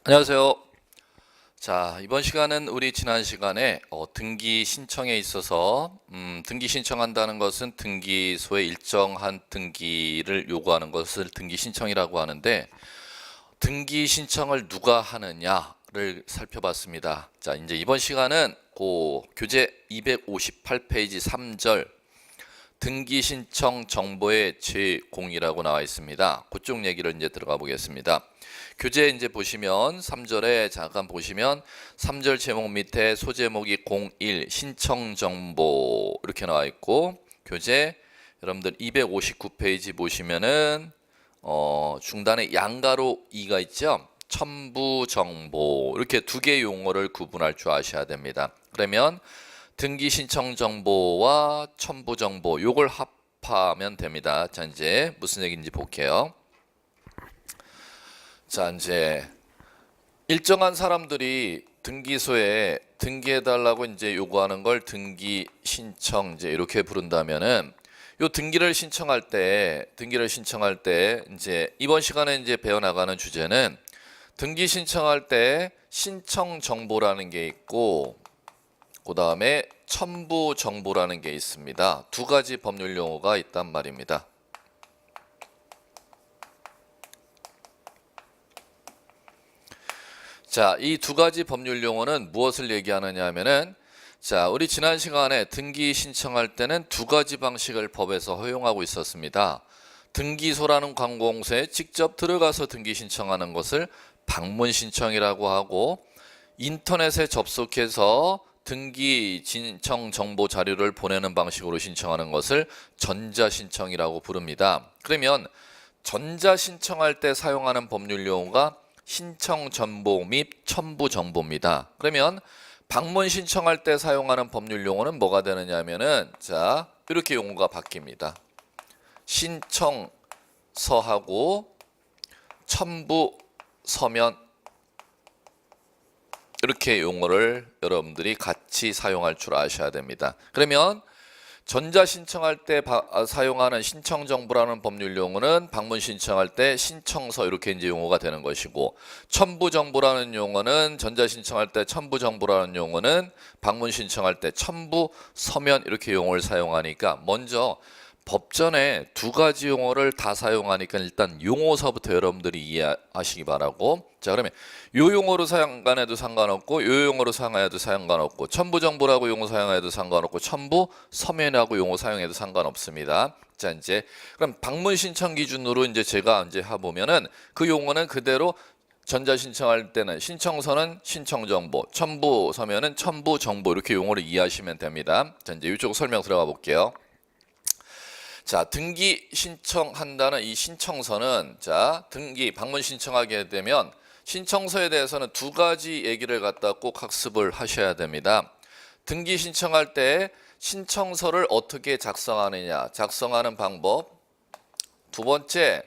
안녕하세요. 자, 이번 시간은 우리 지난 시간에 등기 신청에 있어서 등기 신청한다는 것은 등기소에 일정한 등기를 요구하는 것을 등기 신청이라고 하는데 등기 신청을 누가 하느냐를 살펴봤습니다. 자, 이제 이번 시간은 교재 258페이지 3절 등기 신청 정보의 제공이라고 나와 있습니다. 그쪽 얘기를 이제 들어가 보겠습니다. 교재 이제 보시면 3절에 잠깐 보시면 3절 제목 밑에 소제목이 01 신청 정보 이렇게 나와 있고 교재 여러분들 259페이지 보시면은 중단에 양가로 2가 있죠. 첨부 정보 이렇게 두 개의 용어를 구분할 줄 아셔야 됩니다. 그러면 등기 신청 정보와 첨부 정보 요걸 합하면 됩니다. 자, 이제 무슨 얘기인지 볼게요. 자, 이제 일정한 사람들이 등기소에 등기해 달라고 이제 요구하는 걸 등기 신청 이제 이렇게 부른다면은 요 등기를 신청할 때 이제 이번 시간에 이제 배워 나가는 주제는 등기 신청할 때 신청 정보라는 게 있고 그 다음에 첨부 정보라는 게 있습니다. 두 가지 법률 용어가 있단 말입니다. 자, 이 두 가지 법률 용어는 무엇을 얘기하느냐 하면은 자, 우리 지난 시간에 등기 신청할 때는 두 가지 방식을 법에서 허용하고 있었습니다. 등기소라는 관공서에 직접 들어가서 등기 신청하는 것을 방문 신청이라고 하고 인터넷에 접속해서 등기 신청 정보 자료를 보내는 방식으로 신청하는 것을 전자신청이라고 부릅니다. 그러면 전자신청할 때 사용하는 법률 용어가 신청 정보 및 첨부 정보입니다. 그러면 방문 신청할 때 사용하는 법률 용어는 뭐가 되느냐면은 자, 이렇게 용어가 바뀝니다. 신청서하고 첨부 서면 이렇게 용어를 여러분들이 같이 사용할 줄 아셔야 됩니다. 그러면 전자 신청할 때 사용하는 신청 정보라는 법률 용어는 방문 신청할 때 신청서 이렇게 이제 용어가 되는 것이고 첨부 정보라는 용어는 전자 신청할 때 첨부 정보라는 용어는 방문 신청할 때 첨부 서면 이렇게 용어를 사용하니까 먼저 법전에 두 가지 용어를 다 사용하니까 일단 용어서부터 여러분들이 이해하시기 바라고 자 그러면 요 용어로 사용해도 상관없고 요 용어로 사용해도 상관없고 첨부 정보라고 용어 사용해도 상관없고 첨부 서면이라고 용어 사용해도 상관없습니다. 자 이제 그럼 방문 신청 기준으로 이제 제가 이제 해보면은 그 용어는 그대로 전자 신청할 때는 신청서는 신청 정보, 첨부 서면은 첨부 정보 이렇게 용어를 이해하시면 됩니다. 자 이제 이쪽 설명 들어가 볼게요. 자, 등기 신청한다는 이 신청서는 자, 등기 방문 신청하게 되면 신청서에 대해서는 두 가지 얘기를 갖다 꼭 학습을 하셔야 됩니다. 등기 신청할 때 신청서를 어떻게 작성하느냐, 작성하는 방법. 두 번째,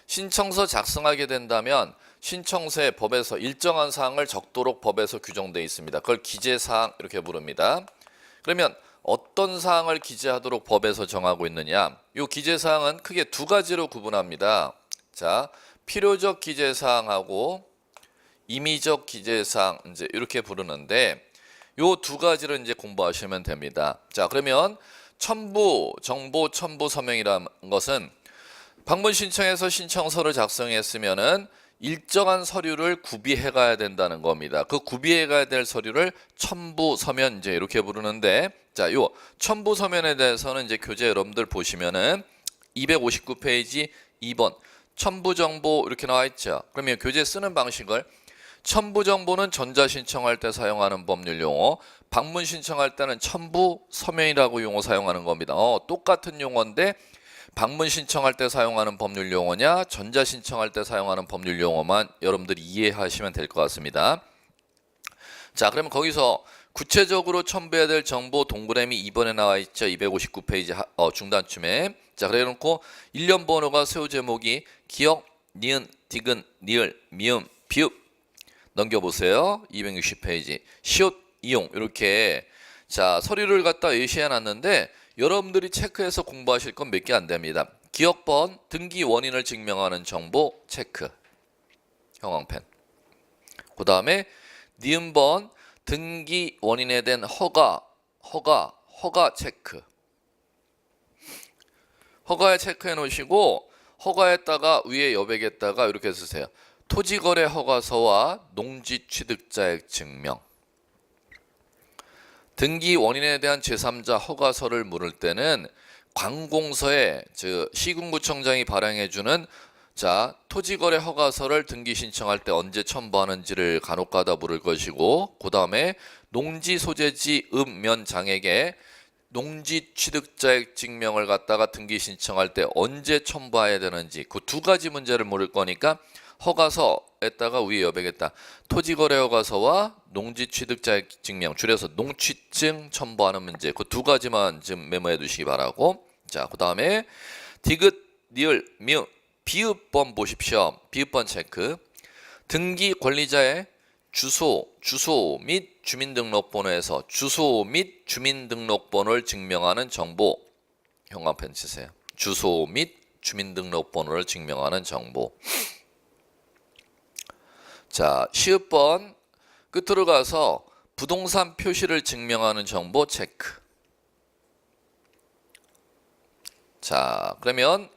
신청서 작성하게 된다면 신청서에 법에서 일정한 사항을 적도록 법에서 규정되어 있습니다. 그걸 기재사항 이렇게 부릅니다. 그러면 어떤 사항을 기재하도록 법에서 정하고 있느냐? 이 기재사항은 크게 두 가지로 구분합니다. 자, 필요적 기재사항하고 임의적 기재사항 이제 이렇게 부르는데 이 두 가지를 이제 공부하시면 됩니다. 자, 그러면 첨부 정보 첨부 서명이라는 것은 방문 신청해서 신청서를 작성했으면은 일정한 서류를 구비해 가야 된다는 겁니다. 그 구비해 가야 될 서류를 첨부 서면 이제 이렇게 부르는데 자, 요 첨부 서면에 대해서는 이제 교재 여러분들 보시면은 259페이지 2번 첨부 정보 이렇게 나와 있죠. 그러면 교재 쓰는 방식을 첨부 정보는 전자 신청할 때 사용하는 법률 용어, 방문 신청할 때는 첨부 서면이라고 용어 사용하는 겁니다. 똑같은 용어인데 방문 신청할 때 사용하는 법률 용어냐 전자 신청할 때 사용하는 법률 용어만 여러분들이 이해하시면 될 것 같습니다. 자 그러면 거기서 구체적으로 첨부해야 될 정보 동그라미 2번에 나와 있죠. 259페이지 중단쯤에 자 그래 놓고 1년 번호가 세우 제목이 기억, 니은, 디귿, 니을, 미음, 비읍 넘겨보세요. 260페이지 시옷, 이용 이렇게 자 서류를 갖다 예시해 놨는데 여러분들이 체크해서 공부하실 건 몇 개 안 됩니다. 기억번, 등기 원인을 증명하는 정보 체크. 형광펜. 그 다음에 니은번 등기 원인에 대한 허가 체크. 허가에 체크해 놓으시고 허가에다가 위에 여백에다가 이렇게 쓰세요. 토지거래 허가서와 농지취득자액 증명. 등기 원인에 대한 제3자 허가서를 물을 때는 관공서에 즉 시군구청장이 발행해주는 토지거래 허가서를 등기 신청할 때 언제 첨부하는지를 간혹가다 물을 것이고, 그 다음에 농지 소재지 읍면장에게 농지 취득자액 증명을 갖다가 등기 신청할 때 언제 첨부해야 되는지 그 두 가지 문제를 물을 거니까 허가서에다가 위에 여백에다 토지거래 허가서와 농지 취득자액 증명, 줄여서 농취증 첨부하는 문제, 그 두 가지만 좀 메모해 두시기 바라고. 자, 그 다음에 디귿, 니을, 미읍, 비읍번 보십시오. 비읍번 체크. 등기 권리자의 주소 및 주민등록번호에서 주소 및 주민등록번호를 증명하는 정보. 형광펜 치세요. 주소 및 주민등록번호를 증명하는 정보. 자, 시읍번 끝으로 가서 부동산 표시를 증명하는 정보 체크. 자, 그러면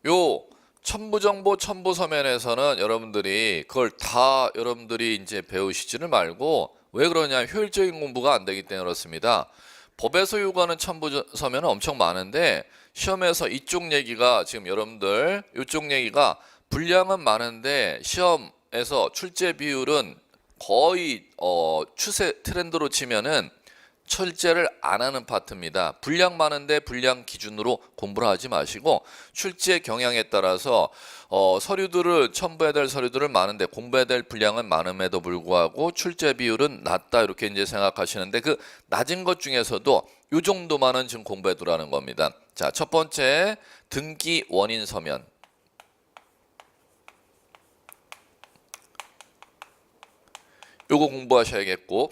요 첨부정보 첨부 서면에서는 여러분들이 그걸 다 여러분들이 이제 배우시지는 말고, 왜 그러냐, 효율적인 공부가 안 되기 때문에 그렇습니다. 법에서 요구하는 첨부 서면은 엄청 많은데 시험에서 이쪽 얘기가 지금 여러분들 이쪽 얘기가 분량은 많은데 시험에서 출제 비율은 거의 추세 트렌드로 치면은 출제를 안 하는 파트입니다. 분량 많은데 분량 기준으로 공부를 하지 마시고 출제 경향에 따라서 서류들을 첨부해야 될 서류들은 많은데 공부해야 될 분량은 많음에도 불구하고 출제 비율은 낮다, 이렇게 이제 생각하시는데 그 낮은 것 중에서도 요 정도만은 지금 공부해 두라는 겁니다. 자, 첫 번째 등기 원인 서면. 요거 공부하셔야겠고,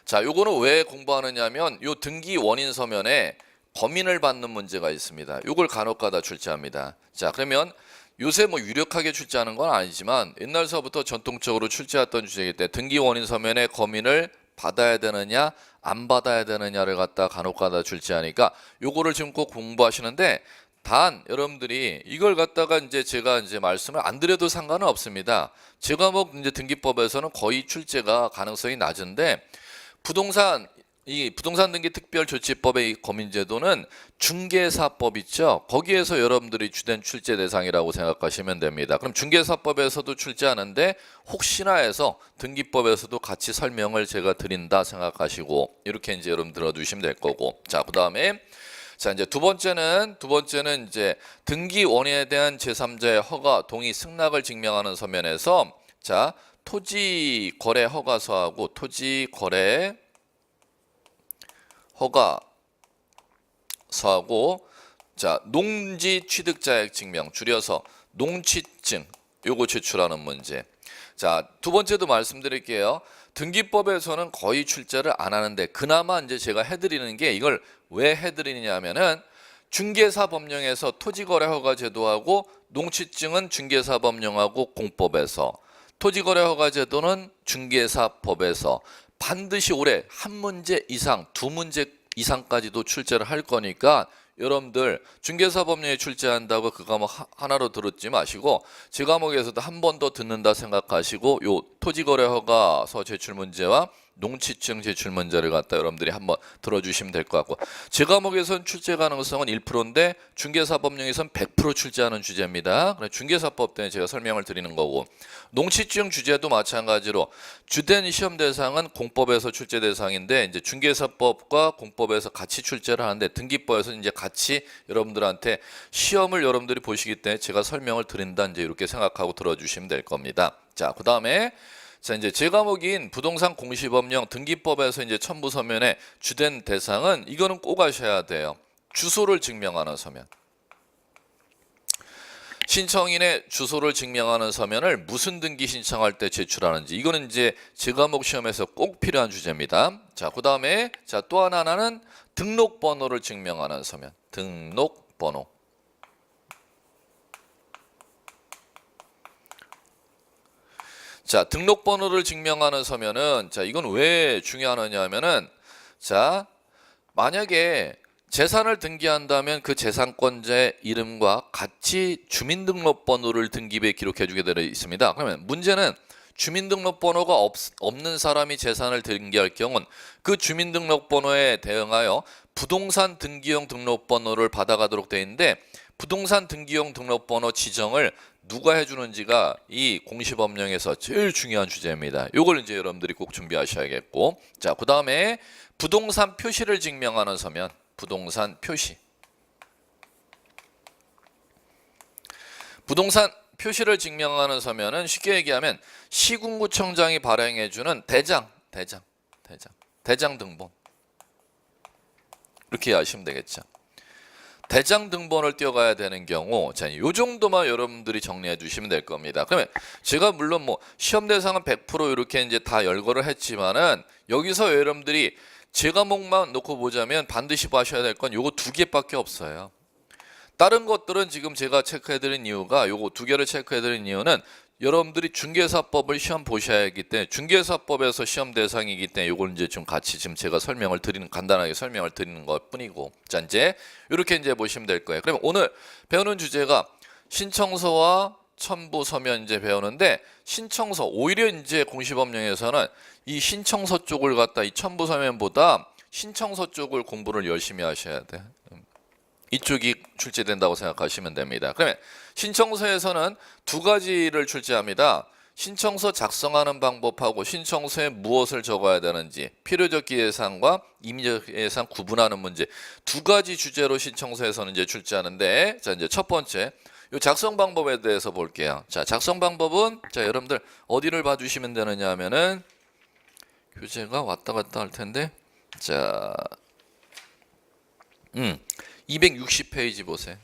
자, 요거는 왜 공부하느냐면 요 등기 원인 서면에 범인을 받는 문제가 있습니다. 요걸 간혹가다 출제합니다. 자, 그러면 요새 뭐 유력하게 출제하는 건 아니지만 옛날서부터 전통적으로 출제했던 주제이기 때문에 등기 원인 서면에 범인을 받아야 되느냐 안 받아야 되느냐를 갖다 간혹가다 출제하니까 요거를 지금 꼭 공부하시는데, 단 여러분들이 이걸 갖다가 이제 제가 이제 말씀을 안 드려도 상관은 없습니다. 제 과목 이제 등기법에서는 거의 출제가 가능성이 낮은데, 부동산 등기 특별조치법의 이 거민제도는 중개사법 있죠. 거기에서 여러분들이 주된 출제 대상이라고 생각하시면 됩니다. 그럼 중개사법에서도 출제하는데 혹시나 해서 등기법에서도 같이 설명을 제가 드린다 생각하시고 이렇게 이제 여러분 들어두시면 될 거고. 자, 그다음에 자, 이제 두 번째는 이제 등기 원인에 대한 제3자의 허가, 동의, 승낙을 증명하는 서면에서 자, 토지 거래 허가서하고 토지 거래 허가서하고 자, 농지 취득자액 증명, 줄여서 농취증, 요거 제출하는 문제. 자, 두 번째도 말씀드릴게요. 등기법에서는 거의 출제를 안 하는데 그나마 이제 제가 해드리는 게, 이걸 왜 해드리냐면은 중개사 법령에서 토지거래 허가 제도하고 농취증은 중개사 법령하고 공법에서, 토지거래 허가 제도는 중개사법에서 반드시 올해 한 문제 이상, 두 문제 이상까지도 출제를 할 거니까 여러분들 중개사 법령에 출제한다고 그 과목 하나로 들었지 마시고 제 과목에서도 한 번 더 듣는다 생각하시고 요 토지거래 허가서 제출 문제와 농취증 제출 문제를 갖다 여러분들이 한번 들어주시면 될 것 같고, 제 과목에서는 출제 가능성은 1%인데 중개사 법령에서는 100% 출제하는 주제입니다. 중개사법 때문에 제가 설명을 드리는 거고, 농취증 주제도 마찬가지로 주된 시험 대상은 공법에서 출제 대상인데 이제 중개사법과 공법에서 같이 출제를 하는데 등기법에서 이제 같이 여러분들한테 시험을 여러분들이 보시기 때문에 제가 설명을 드린다, 이제 이렇게 생각하고 들어주시면 될 겁니다. 자, 그다음에 자, 이제 제 과목인 부동산 공시법령 등기법에서 이제 첨부 서면의 주된 대상은 이거는 꼭 아셔야 돼요. 주소를 증명하는 서면. 신청인의 주소를 증명하는 서면을 무슨 등기 신청할 때 제출하는지, 이거는 이제 제 과목 시험에서 꼭 필요한 주제입니다. 자, 그다음에 자, 또 하나는 등록번호를 증명하는 서면. 등록번호. 자, 등록번호를 증명하는 서면은 자, 이건 왜 중요하느냐 하면은 자, 만약에 재산을 등기한다면 그 재산권자의 이름과 같이 주민등록번호를 등기부에 기록해 주게 되어 있습니다. 그러면 문제는 주민등록번호가 없는 사람이 재산을 등기할 경우는 그 주민등록번호에 대응하여 부동산 등기용 등록번호를 받아가도록 되어 있는데 부동산 등기용 등록번호 지정을 누가 해주는지가 이 공시법령에서 제일 중요한 주제입니다. 이걸 이제 여러분들이 꼭 준비하셔야겠고, 자, 그 다음에 부동산 표시를 증명하는 서면, 부동산 표시. 부동산 표시를 증명하는 서면은 쉽게 얘기하면 시군구청장이 발행해주는 대장 등본. 이렇게 아시면 되겠죠. 대장 등본을 띄어가야 되는 경우, 자, 요 정도만 여러분들이 정리해 주시면 될 겁니다. 그러면 제가 물론 뭐 시험 대상은 100% 이렇게 이제 다 열거를 했지만은 여기서 여러분들이 제 과목만 놓고 보자면 반드시 봐셔야 될 건 요거 2개밖에 없어요. 다른 것들은 지금 제가 체크해드린 이유가 요거 2개를 체크해드린 이유는 여러분들이 중개사법을 시험 보셔야 하기 때문에 중개사법에서 시험 대상이기 때문에 요걸 이제 좀 같이 지금 제가 간단하게 설명을 드리는 것 뿐이고, 자, 이제 이렇게 이제 보시면 될 거예요. 그러면 오늘 배우는 주제가 신청서와 첨부 서면 이제 배우는데, 신청서 오히려 이제 공시법령에서는 이 신청서 쪽을 갖다 이 첨부 서면보다 신청서 쪽을 공부를 열심히 하셔야 돼. 이쪽이 출제된다고 생각하시면 됩니다. 그러면 신청서에서는 2가지를 출제합니다. 신청서 작성하는 방법하고 신청서에 무엇을 적어야 되는지, 필요적 예산과 임의적 예산 구분하는 문제, 2가지 주제로 신청서에서는 이제 출제하는데, 자, 이제 첫 번째 요 작성 방법에 대해서 볼게요. 자, 작성 방법은 자, 여러분들 어디를 봐주시면 되느냐 하면은 교재가 왔다 갔다 할 텐데, 자, 260페이지 보세요.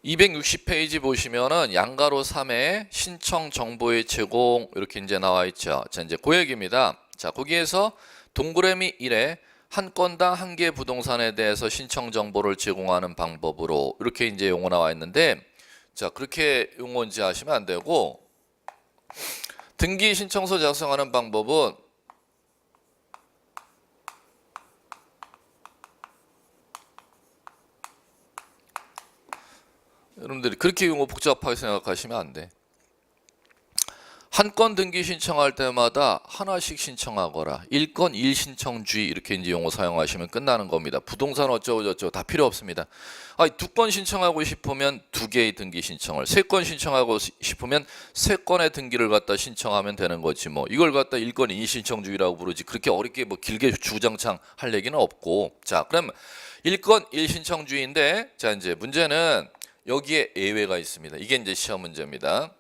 260페이지 보시면은 양가로 3에 신청 정보의 제공 이렇게 이제 나와 있죠. 자, 이제 그 얘기입니다. 자, 거기에서 동그라미 1에 한 건당 한 개 부동산에 대해서 신청 정보를 제공하는 방법으로 이렇게 이제 용어 나와 있는데, 자, 그렇게 용어 이제 하시면 안 되고, 등기 신청서 작성하는 방법은 여러분들이 그렇게 용어 복잡하게 생각하시면 안 돼. 한 건 등기 신청할 때마다 하나씩 신청하거라. 1건 1신청주의 이렇게 이제 용어 사용하시면 끝나는 겁니다. 부동산 어쩌고 저쩌고 다 필요 없습니다. 2건 신청하고 싶으면 2개의 등기 신청을, 3건 신청하고 싶으면 3건의 등기를 갖다 신청하면 되는 거지 뭐. 이걸 갖다 1건 1신청주의라고 부르지 그렇게 어렵게 뭐 길게 주장창 할 얘기는 없고. 자, 그럼 1건 1신청주의인데, 자, 이제 문제는 여기에 예외가 있습니다. 이게 이제 시험 문제입니다.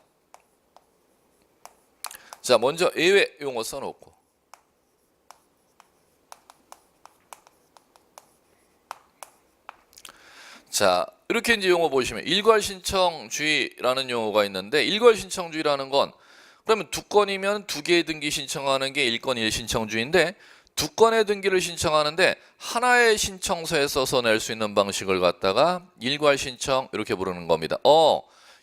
자, 먼저 예외 용어 써놓고, 자, 이렇게 이제 용어 보시면 일괄신청주의라는 용어가 있는데, 일괄신청주의라는 건 그러면 2건이면 2개의 등기 신청하는 게 1건 1신청주의인데 2건의 등기를 신청하는데 하나의 신청서에 써서 낼 수 있는 방식을 갖다가 일괄신청 이렇게 부르는 겁니다.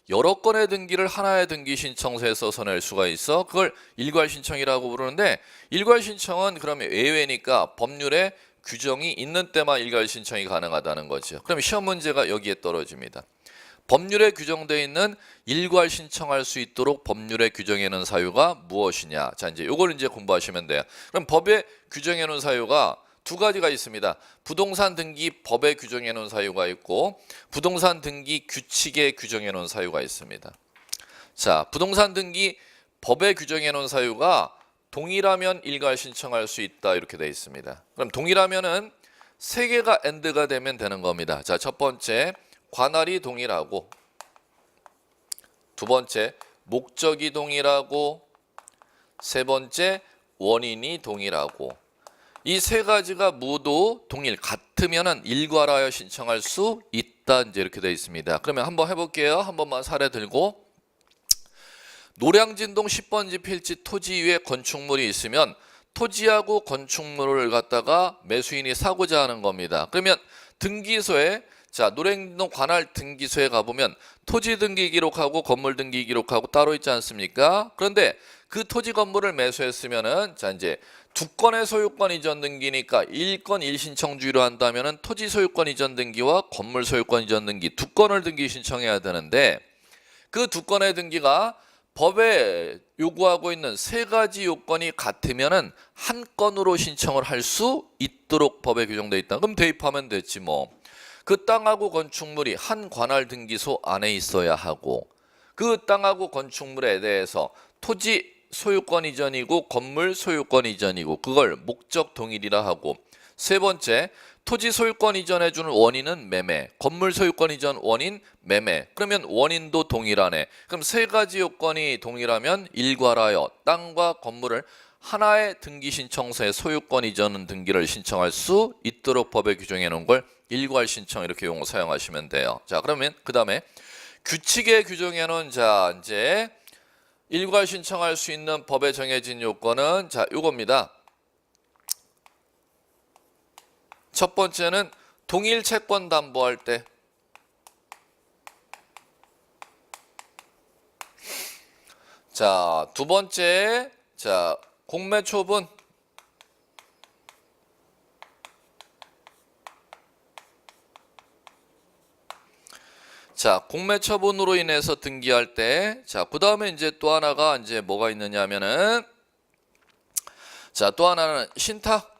여러 건의 등기를 하나의 등기 신청서에 써서 낼 수가 있어. 그걸 일괄신청이라고 부르는데, 일괄신청은 그러면 예외니까 법률에 규정이 있는 때만 일괄신청이 가능하다는 거죠. 그럼 시험 문제가 여기에 떨어집니다. 법률에 규정되어 있는 일괄 신청할 수 있도록 법률에 규정해 놓은 사유가 무엇이냐. 자, 이제 요걸 이제 공부하시면 돼요. 그럼 법에 규정해 놓은 사유가 2가지가 있습니다. 부동산 등기 법에 규정해 놓은 사유가 있고 부동산 등기 규칙에 규정해 놓은 사유가 있습니다. 자, 부동산 등기 법에 규정해 놓은 사유가 동일하면 일괄 신청할 수 있다 이렇게 되어 있습니다. 그럼 동일하면은 3개가 AND가 되면 되는 겁니다. 자, 첫 번째 관할이 동일하고, 2번째 목적이 동일하고, 3번째 원인이 동일하고, 이 3가지가 모두 같으면은 일괄하여 신청할 수 있다 이제 이렇게 되어 있습니다. 그러면 한번 해볼게요. 한 번만 사례 들고, 노량진동 10번지 필지 토지 위에 건축물이 있으면 토지하고 건축물을 갖다가 매수인이 사고자 하는 겁니다. 그러면 등기소에 자, 노량진동 관할 등기소에 가보면 토지 등기 기록하고 건물 등기 기록하고 따로 있지 않습니까? 그런데 그 토지 건물을 매수했으면은 자 이제 두 건의 소유권 이전 등기니까 1건 1신청주의로 한다면은 토지 소유권 이전 등기와 건물 소유권 이전 등기 두 건을 등기 신청해야 되는데 그 두 건의 등기가 법에 요구하고 있는 세 가지 요건이 같으면은 한 건으로 신청을 할 수 있도록 법에 규정돼 있다. 그럼 대입하면 됐지 뭐. 그 땅하고 건축물이 한 관할 등기소 안에 있어야 하고 그 땅하고 건축물에 대해서 토지 소유권 이전이고 건물 소유권 이전이고 그걸 목적 동일이라 하고 세 번째 토지 소유권 이전해 주는 원인은 매매, 건물 소유권 이전 원인 매매. 그러면 원인도 동일하네. 그럼 세 가지 요건이 동일하면 일괄하여 땅과 건물을 하나의 등기 신청서에 소유권 이전 등기를 신청할 수 있도록 법에 규정해 놓은 걸 일괄 신청 이렇게 용어 사용하시면 돼요. 자, 그러면 그다음에 규칙에 규정해 놓은 자 이제 일괄 신청할 수 있는 법에 정해진 요건은 자, 요겁니다. 첫 번째는 동일 채권 담보할 때 자, 두 번째 자, 공매 처분 자, 공매 처분으로 인해서 등기할 때 자, 그다음에 이제 또 하나가 이제 뭐가 있느냐 하면은 자, 또 하나는 신탁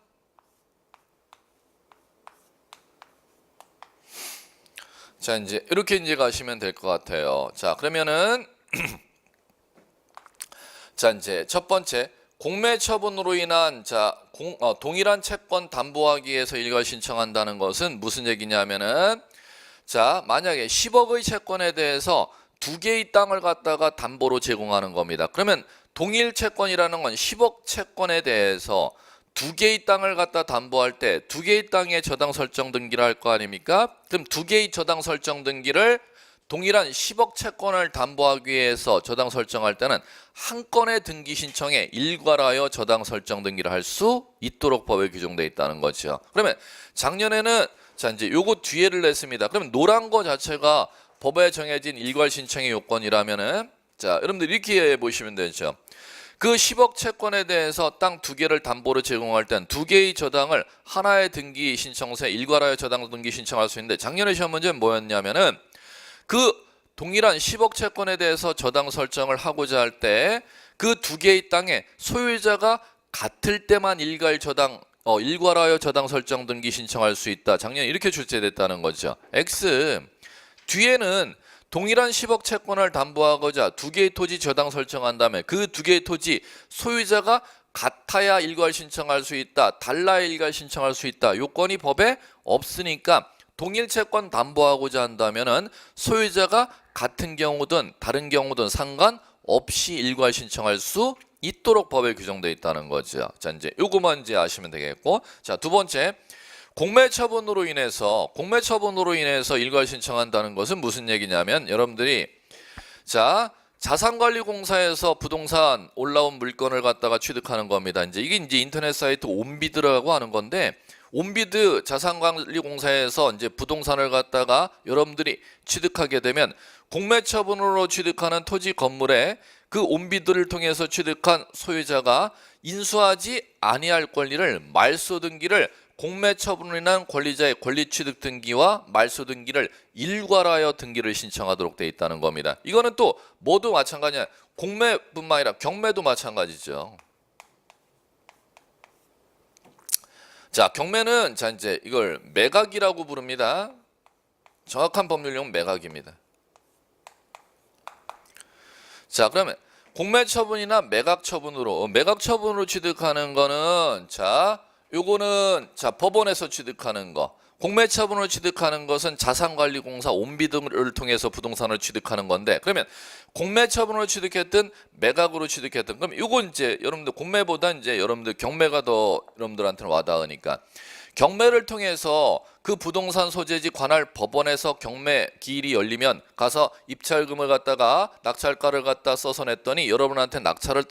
자, 이제 이렇게 이제 가시면 될 것 같아요. 자, 그러면은 자, 이제 첫 번째 공매 처분으로 인한 자, 동일한 채권 담보하기 위해서 일괄 신청한다는 것은 무슨 얘기냐면은 자, 만약에 10억의 채권에 대해서 두 개의 땅을 갖다가 담보로 제공하는 겁니다. 그러면 동일 채권이라는 건 10억 채권에 대해서 두 개의 땅을 갖다 담보할 때 두 개의 땅의 저당 설정 등기를 할 거 아닙니까? 그럼 두 개의 저당 설정 등기를 동일한 10억 채권을 담보하기 위해서 저당 설정할 때는 한 건의 등기 신청에 일괄하여 저당 설정 등기를 할 수 있도록 법에 규정되어 있다는 거죠. 그러면 작년에는 자 이제 요거 뒤에를 냈습니다. 그러면 노란 거 자체가 법에 정해진 일괄 신청의 요건이라면은 자 여러분들 이렇게 보시면 되죠. 그 10억 채권에 대해서 땅 두 개를 담보로 제공할 땐 두 개의 저당을 하나의 등기 신청서에 일괄하여 저당 등기 신청할 수 있는데 작년에 시험 문제는 뭐였냐면은 그 동일한 10억 채권에 대해서 저당 설정을 하고자 할 때 그 두 개의 땅에 소유자가 같을 때만 일괄하여 저당 설정 등기 신청할 수 있다. 작년에 이렇게 출제됐다는 거죠. X 뒤에는 동일한 10억 채권을 담보하고자 두 개의 토지 저당 설정한 다음에 그 두 개의 토지 소유자가 같아야 일괄 신청할 수 있다. 달라야 일괄 신청할 수 있다. 요건이 법에 없으니까 동일 채권 담보하고자 한다면은 소유자가 같은 경우든 다른 경우든 상관없이 일괄 신청할 수 있도록 법에 규정되어 있다는 거죠. 자, 이제 요거만 이제 아시면 되겠고. 자, 두 번째. 공매 처분으로 인해서 일괄 신청한다는 것은 무슨 얘기냐면 여러분들이 자, 자산관리공사에서 부동산 올라온 물건을 갖다가 취득하는 겁니다. 이게 이제 인터넷 사이트 온비드라고 하는 건데 온비드 자산관리공사에서 이제 부동산을 갖다가 여러분들이 취득하게 되면 공매 처분으로 취득하는 토지 건물에 그 온비드를 통해서 취득한 소유자가 인수하지 아니할 권리를 말소 등기를 공매 처분으로 인한 권리자의 권리 취득 등기와 말소 등기를 일괄하여 등기를 신청하도록 되어 있다는 겁니다. 이거는 또 모두 마찬가지야. 공매뿐만 아니라 경매도 마찬가지죠. 자, 경매는 자 이제 이걸 매각이라고 부릅니다. 정확한 법률용어는 매각입니다. 자, 그러면 공매 처분이나 매각 처분으로 취득하는 거는 자 요거는 자 법원에서 취득하는 거, 공매 처분으로 취득하는 것은 자산관리공사 온비등을 통해서 부동산을 취득하는 건데 그러면 공매 처분으로 취득했든 매각으로 취득했든 그럼 요거 이제 여러분들 공매보다 이제 여러분들 경매가 더 여러분들한테는 와닿으니까 경매를 통해서 그 부동산 소재지 관할 법원에서 경매 기일이 열리면 가서 입찰금을 갖다가 낙찰가를 갖다 써서 냈더니 여러분한테 낙찰을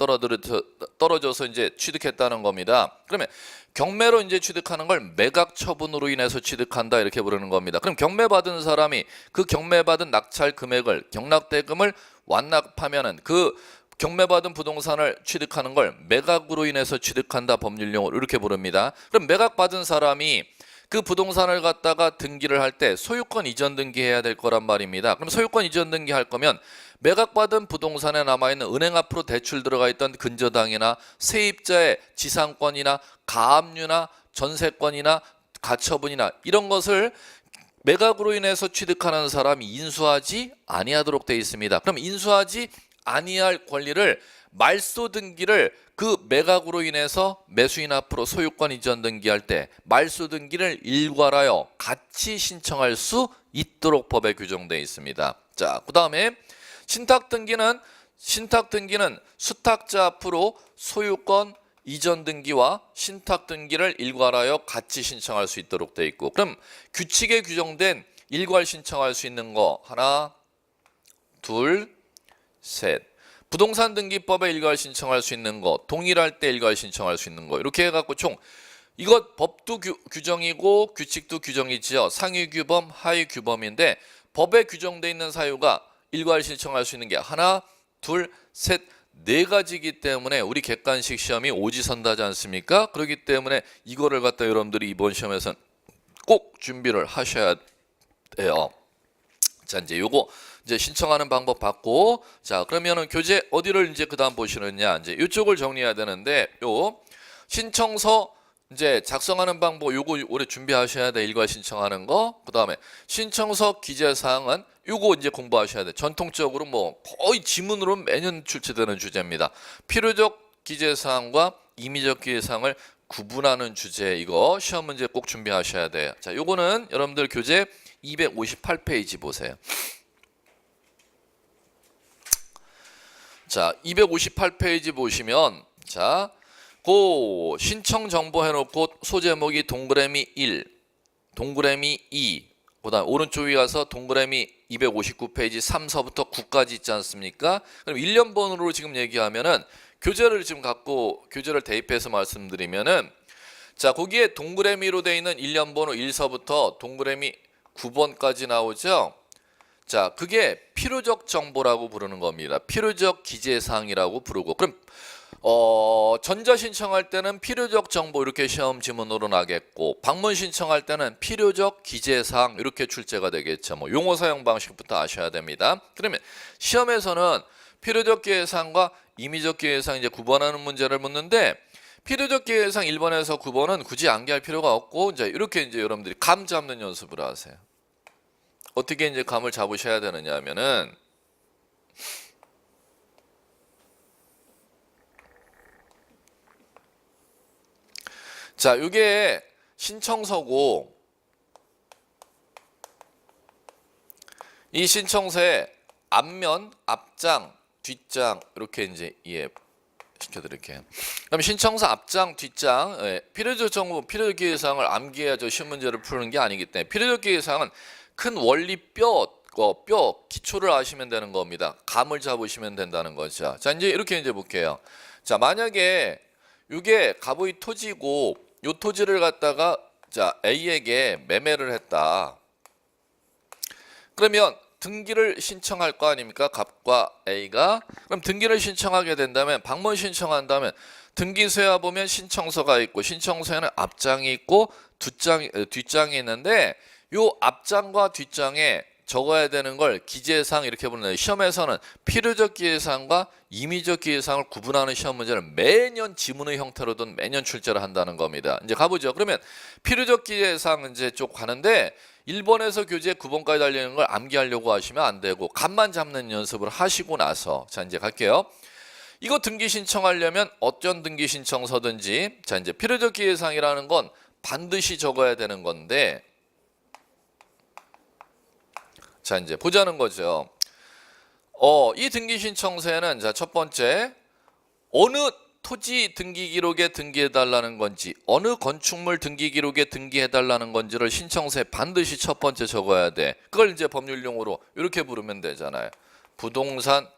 떨어져서 이제 취득했다는 겁니다. 그러면 경매로 이제 취득하는 걸 매각 처분으로 인해서 취득한다 이렇게 부르는 겁니다. 그럼 경매받은 사람이 그 경매받은 낙찰 금액을 경락대금을 완납하면은 그 경매받은 부동산을 취득하는 걸 매각으로 인해서 취득한다 법률용어로 이렇게 부릅니다. 그럼 매각받은 사람이 그 부동산을 갖다가 등기를 할 때 소유권 이전 등기해야 될 거란 말입니다. 그럼 소유권 이전 등기할 거면 매각받은 부동산에 남아있는 은행 앞으로 대출 들어가 있던 근저당이나 세입자의 지상권이나 가압류나 전세권이나 가처분이나 이런 것을 매각으로 인해서 취득하는 사람이 인수하지 아니하도록 되어 있습니다. 그럼 인수하지 아니할 권리를 말소 등기를 그 매각으로 인해서 매수인 앞으로 소유권 이전 등기할 때 말소 등기를 일괄하여 같이 신청할 수 있도록 법에 규정되어 있습니다. 자, 그다음에 신탁 등기는 수탁자 앞으로 소유권 이전 등기와 신탁 등기를 일괄하여 같이 신청할 수 있도록 되어 있고, 그럼 규칙에 규정된 일괄 신청할 수 있는 거 하나, 둘, 셋. 부동산 등기법에 일괄 신청할 수 있는 거, 동일할 때 일괄 신청할 수 있는 거 이렇게 해갖고 총 이것 법도 규정이고 규칙도 규정이지요. 상위 규범, 하위 규범인데 법에 규정되어 있는 사유가 일괄 신청할 수 있는 게 하나, 둘, 셋, 네 가지이기 때문에 우리 객관식 시험이 오지선다지 않습니까? 그렇기 때문에 이거를 갖다 여러분들이 이번 시험에서는 꼭 준비를 하셔야 돼요. 자, 이제 요거 이제 신청하는 방법 봤고, 자, 그러면은 교재 어디를 이제 그다음 보시느냐, 이제 이쪽을 정리해야 되는데, 요 신청서 이제 작성하는 방법 요거 올해 준비하셔야 돼. 일괄 신청하는 거. 그다음에 신청서 기재 사항은 요거 이제 공부하셔야 돼. 전통적으로 뭐 거의 지문으로 매년 출제되는 주제입니다. 필요적 기재 사항과 임의적 기재 사항을 구분하는 주제, 이거 시험 문제 꼭 준비하셔야 돼요. 자, 요거는 여러분들 교재 258페이지 보세요. 자, 258페이지 보시면, 자, 그 신청 정보 해놓고 소제목이 동그라미 1, 동그라미 2, 그다음 오른쪽 에 가서 동그라미 259페이지 3서부터 9까지 있지 않습니까? 그럼 1년 번호로 지금 얘기하면은 교재를 지금 갖고 교재를 대입해서 말씀드리면은, 자, 거기에 동그라미로 되어 있는 1년 번호 1서부터 동그라미 9번까지 나오죠. 자, 그게 필요적 정보라고 부르는 겁니다. 필요적 기재사항이라고 부르고, 그럼 전자 신청할 때는 필요적 정보 이렇게 시험 지문으로 나겠고, 방문 신청할 때는 필요적 기재사항 이렇게 출제가 되겠죠. 뭐 용어 사용 방식부터 아셔야 됩니다. 그러면 시험에서는 필요적 기재사항과 임의적 기재사항 이제 구분하는 문제를 묻는데, 필요적 기재사항 1번에서 9번은 굳이 암기할 필요가 없고, 이제 이렇게 이제 여러분들이 감 잡는 연습을 하세요. 어떻게 이제 감을 잡으셔야 되느냐 하면은, 자, 이게 신청서고, 이 신청서에 앞면, 앞장, 뒷장 이렇게 이제 이해시켜드릴게요. 그럼 신청서 앞장, 뒷장, 필요적 정보, 필요적 기재사항을 암기해야죠. 시험 문제를 푸는 게 아니기 때문에 필요적 기재사항은 큰 원리 뼈 기초를 아시면 되는 겁니다. 감을 잡으시면 된다는 거죠. 자, 이제 이렇게 이제 볼게요. 자, 만약에 이게 값의 토지고, 이 토지를 갖다가 자 A에게 매매를 했다. 그러면 등기를 신청할 거 아닙니까? 값과 A가. 그럼 등기를 신청하게 된다면, 방문 신청한다면 등기소에 보면 신청서가 있고, 신청서에는 앞장이 있고 뒷장이 있는데, 요 앞장과 뒷장에 적어야 되는 걸 기재사항 이렇게 부르는데, 시험에서는 필요적 기재사항과 임의적 기재사항을 구분하는 시험 문제를 매년 지문의 형태로든 매년 출제를 한다는 겁니다. 이제 가보죠. 그러면 필요적 기재사항 이제 쭉 가는데, 1번에서 교재 9번까지 달리는 걸 암기하려고 하시면 안 되고, 감만 잡는 연습을 하시고 나서, 자, 이제 갈게요. 이거 등기 신청하려면 어떤 등기 신청서든지, 자, 이제 필요적 기재사항이라는 건 반드시 적어야 되는 건데, 자, 이제 보자는 거죠. 이 등기 신청서에는, 자, 첫 번째, 어느 토지 등기 기록에 등기해 달라는 건지 어느 건축물 등기 기록에 등기해 달라는 건지를 신청서에 반드시 첫 번째 적어야 돼. 그걸 이제 법률용어로 이렇게 부르면 되잖아요. 부동산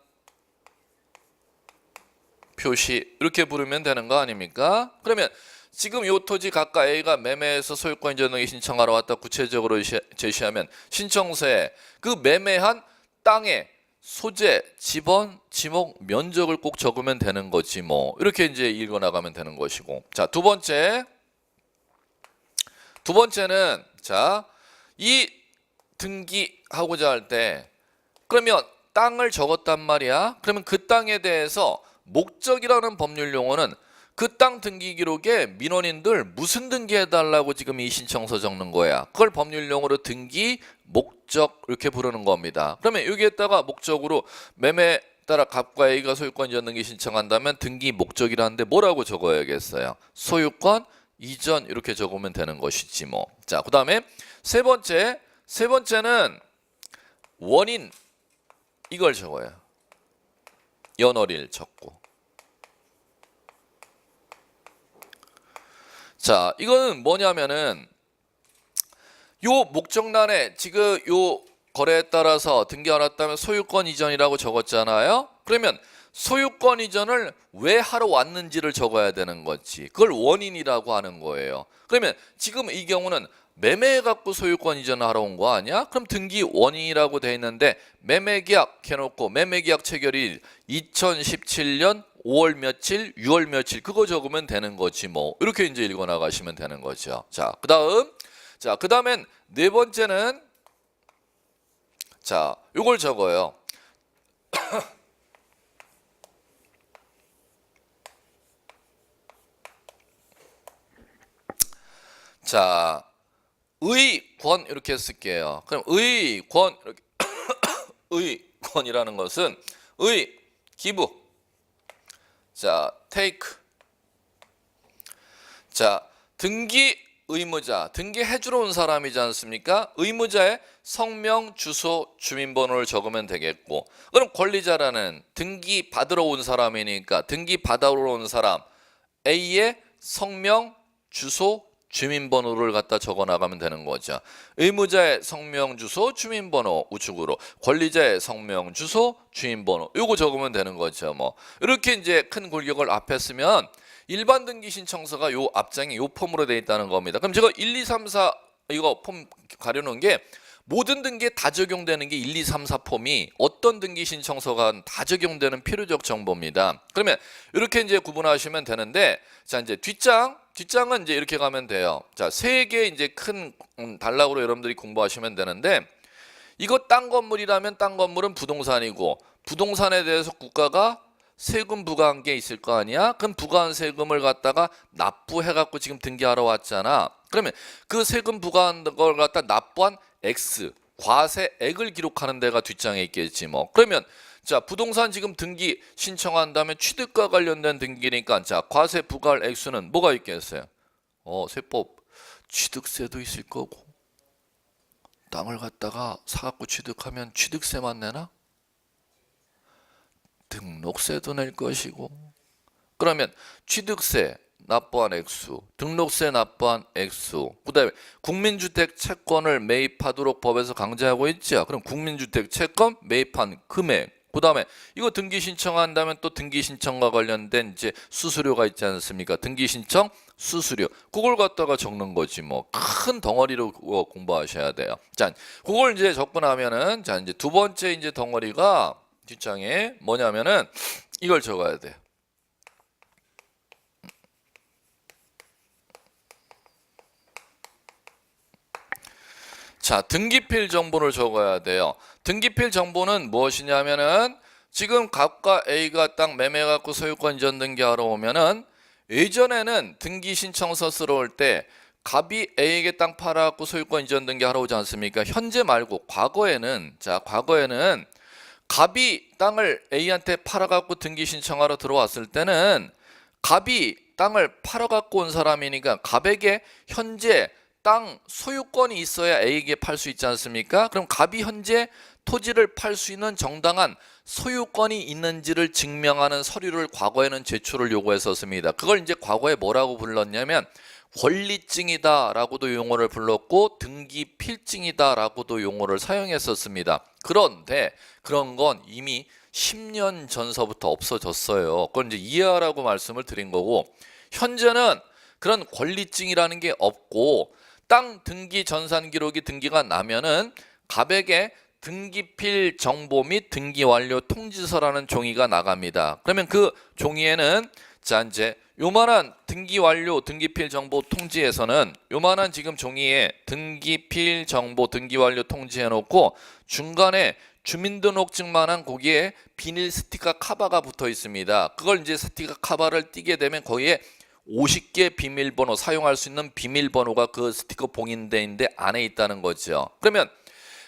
표시 이렇게 부르면 되는 거 아닙니까? 그러면 지금 요 토지 각각 A가 매매해서 소유권 이전 등기 신청하러 왔다 구체적으로 제시하면 신청서에 그 매매한 땅의 소재, 지번, 지목, 면적을 꼭 적으면 되는 거지 뭐. 이렇게 이제 읽어 나가면 되는 것이고. 자, 두 번째는 자, 이 등기하고자 할 때 그러면 땅을 적었단 말이야. 그러면 그 땅에 대해서 목적이라는 법률 용어는 그 땅 등기 기록에 민원인들 무슨 등기해 달라고 지금 이 신청서 적는 거야. 그걸 법률 용어로 등기 목적 이렇게 부르는 겁니다. 그러면 여기에다가 목적으로 매매 따라 갑과 A가 소유권 이전 등기 신청한다면 등기 목적이라는데 뭐라고 적어야겠어요? 소유권 이전 이렇게 적으면 되는 것이지 뭐. 자, 그다음에 세 번째는 원인 이걸 적어요. 연월일 적고. 자, 이거는 뭐냐면은 요 목적란에 지금 요 거래에 따라서 등기 알았다면 소유권 이전이라고 적었잖아요. 그러면 소유권 이전을 왜 하러 왔는지를 적어야 되는 거지. 그걸 원인이라고 하는 거예요. 그러면 지금 이 경우는 매매해갖고 소유권 이전을 하러 온 거 아니야? 그럼 등기 원인이라고 돼 있는데 매매계약 해놓고 매매계약 체결일 2017년 5월 며칠, 6월 며칠 그거 적으면 되는 거지 뭐. 이렇게 이제 읽어 나가시면 되는 거죠. 자, 그다음엔 네 번째는 자, 요걸 적어요. 자, 의권 이렇게 쓸게요. 그럼 의권 이렇게 의권이라는 것은 기부. 자, take. 자, 등기 의무자, 등기해 주러 온 사람이지 않습니까? 의무자의 성명, 주소, 주민번호를 적으면 되겠고, 그럼 권리자라는 등기 받으러 온 사람이니까 등기 받으러 온 사람 A의 성명, 주소, 주민번호를 갖다 적어 나가면 되는 거죠. 의무자의 성명, 주소, 주민번호 우측으로, 권리자의 성명, 주소, 주민번호 요거 적으면 되는 거죠. 뭐 이렇게 이제 큰 골격을 앞에 쓰면 일반 등기 신청서가 요 앞장에 요 폼으로 되어 있다는 겁니다. 그럼 제가 1, 2, 3, 4 이거 폼 가려놓은 게 모든 등기에 다 적용되는 게 1, 2, 3, 4 폼이 어떤 등기 신청서가 다 적용되는 필요적 정보입니다. 그러면 이렇게 이제 구분하시면 되는데, 자, 이제 뒷장은 이제 이렇게 가면 돼요. 자, 세 개 이제 큰 단락으로 여러분들이 공부하시면 되는데, 이거 땅 건물이라면 땅 건물은 부동산이고, 부동산에 대해서 국가가 세금 부과한 게 있을 거 아니야? 그럼 부과한 세금을 갖다가 납부해갖고 지금 등기하러 왔잖아. 그러면 그 세금 부과한 걸 갖다 납부한 X, 과세액을 기록하는 데가 뒷장에 있겠지 뭐. 그러면 자, 부동산 지금 등기 신청한 다음에 취득과 관련된 등기니까 자, 과세 부과할 액수는 뭐가 있겠어요? 세법 취득세도 있을 거고, 땅을 갖다가 사갖고 취득하면 취득세만 내나? 등록세도 낼 것이고, 그러면 취득세 납부한 액수, 등록세 납부한 액수, 그다음에 국민주택 채권을 매입하도록 법에서 강제하고 있죠. 그럼 국민주택 채권 매입한 금액, 그다음에 이거 등기 신청한다면 또 등기 신청과 관련된 이제 수수료가 있지 않습니까? 등기 신청 수수료, 그걸 갖다가 적는 거지 뭐. 큰 덩어리로 그거 공부하셔야 돼요. 자, 그걸 이제 적고 나면은 자, 이제 두 번째 이제 덩어리가 뒷장에 뭐냐면은 이걸 적어야 돼. 자, 등기필 정보를 적어야 돼요. 등기필 정보는 무엇이냐면은 지금 갑과 A가 땅 매매해갖고 소유권 이전 등기하러 오면은 예전에는 등기 신청서 쓰러 올 때 갑이 A에게 땅 팔아갖고 소유권 이전 등기하러 오지 않습니까? 현재 말고 과거에는 갑이 땅을 A한테 팔아갖고 등기 신청하러 들어왔을 때는 갑이 땅을 팔아갖고 온 사람이니까 갑에게 현재 땅 소유권이 있어야 A에게 팔 수 있지 않습니까? 그럼 갑이 현재 토지를 팔 수 있는 정당한 소유권이 있는지를 증명하는 서류를 과거에는 제출을 요구했었습니다. 그걸 이제 과거에 뭐라고 불렀냐면 권리증이다라고도 용어를 불렀고 등기필증이다라고도 용어를 사용했었습니다. 그런데 그런 건 이미 10년 전서부터 없어졌어요. 그건 이제 이해하라고 말씀을 드린 거고, 현재는 그런 권리증이라는 게 없고 땅 등기 전산 기록이 등기가 나면은 갑에게 등기필 정보 및 등기 완료 통지서라는 종이가 나갑니다. 그러면 그 종이에는 자 이제 요만한 등기 완료 등기필 정보 통지에서는 요만한 지금 종이에 등기필 정보 등기 완료 통지해 놓고 중간에 주민등록증만한 거기에 비닐 스티커 카바가 붙어 있습니다. 그걸 이제 스티커 카바를 띄게 되면 거기에 50개 비밀번호, 사용할 수 있는 비밀번호가 그 스티커 봉인대인데 안에 있다는 거죠. 그러면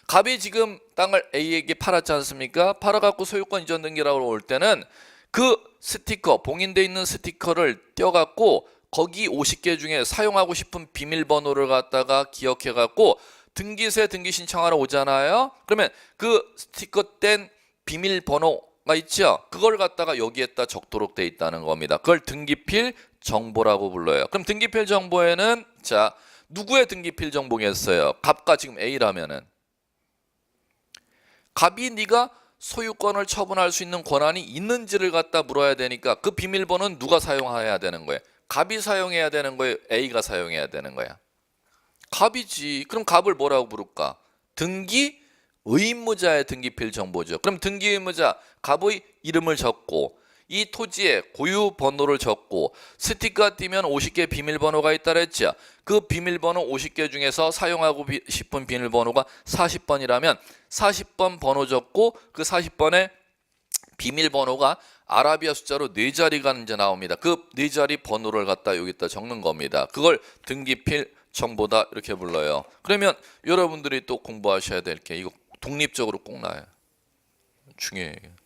갑이 지금 땅을 A에게 팔았지 않습니까? 팔아갖고 소유권 이전 등기라고 올 때는 그 스티커, 봉인되어 있는 스티커를 떼어갖고 거기 50개 중에 사용하고 싶은 비밀번호를 갖다가 기억해갖고 등기소에 등기 신청하러 오잖아요. 그러면 그 스티커 뗀 비밀번호가 있죠. 그걸 갖다가 여기에다 적도록 돼 있다는 겁니다. 그걸 등기필 정보라고 불러요. 그럼 등기필 정보에는 자 누구의 등기필 정보겠어요? 갑과 지금 A라면은 갑이 네가 소유권을 처분할 수 있는 권한이 있는지를 갖다 물어야 되니까 그 비밀번호는 누가 사용해야 되는 거예요? 갑이 사용해야 되는 거예요? A가 사용해야 되는 거야? 갑이지. 그럼 갑을 뭐라고 부를까? 등기 의무자의 등기필 정보죠. 그럼 등기 의무자 갑의 이름을 적고 이 토지에 고유 번호를 적고 스티커 띄면 50개 비밀번호가 있다 그랬죠. 그 비밀번호 50개 중에서 사용하고 싶은 비밀번호가 40번이라면 40번 번호 적고 그 40번의 비밀번호가 아라비아 숫자로 4자리가 이제 나옵니다. 그 4자리 번호를 갖다 여기다 적는 겁니다. 그걸 등기필 정보다 이렇게 불러요. 그러면 여러분들이 또 공부하셔야 될 게 이거 독립적으로 꼭 나와요. 중요해요.